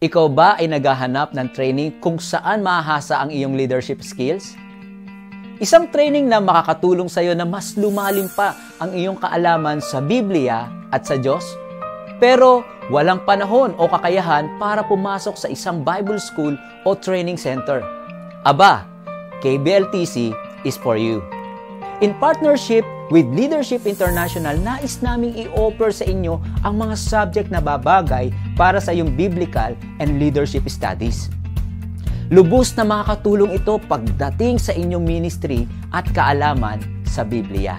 Ikaw ba ay naghahanap ng training kung saan mahahasa ang iyong leadership skills? Isang training na makakatulong sa iyo na mas lumalim pa ang iyong kaalaman sa Biblia at sa Diyos, pero walang panahon o kakayahan para pumasok sa isang Bible school o training center. Aba, KBLTC is for you. In partnership with Leadership International, nais naming i-offer sa inyo ang mga subject na babagay para sa iyong biblical and leadership studies. Lubos na makakatulong ito pagdating sa inyong ministry at kaalaman sa Biblia.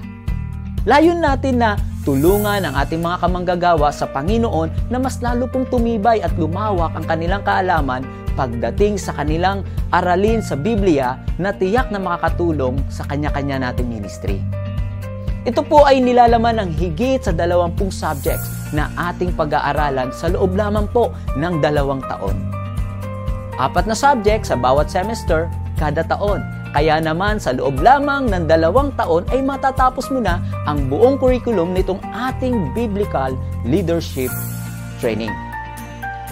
Layon natin na tulungan ang ating mga kamanggagawa sa Panginoon na mas lalo pong tumibay at lumawak ang kanilang kaalaman pagdating sa kanilang aralin sa Biblia na tiyak na makakatulong sa kanya-kanya nating ministry. Ito po ay nilalaman ng higit sa 20 subjects na ating pag-aaralan sa loob lamang po ng 2 taon. 4 na subjects sa bawat semester kada taon. Kaya naman sa loob lamang ng 2 taon ay matatapos mo na ang buong curriculum nitong ating Biblical Leadership Training.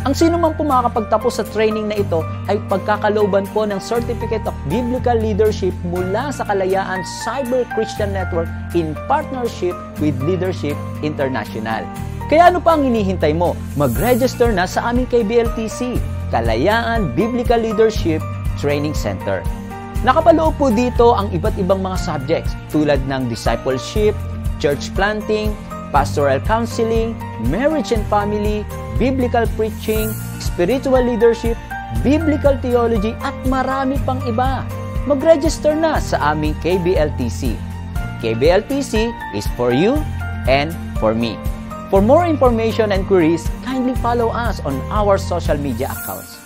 Ang sino man po makakapagtapos sa training na ito ay pagkakalooban po ng Certificate of Biblical Leadership mula sa Kalayaan Cyber Christian Network in partnership with Leadership International. Kaya ano pa ang hinihintay mo? Mag-register na sa aming KBLTC, Kalayaan Biblical Leadership Training Center. Nakapaloob po dito ang iba't ibang mga subjects tulad ng discipleship, church planting, pastoral counseling, marriage and family, biblical preaching, spiritual leadership, biblical theology, at marami pang iba. Mag-register na sa aming KBLTC. KBLTC is for you and for me. For more information and queries, kindly follow us on our social media accounts.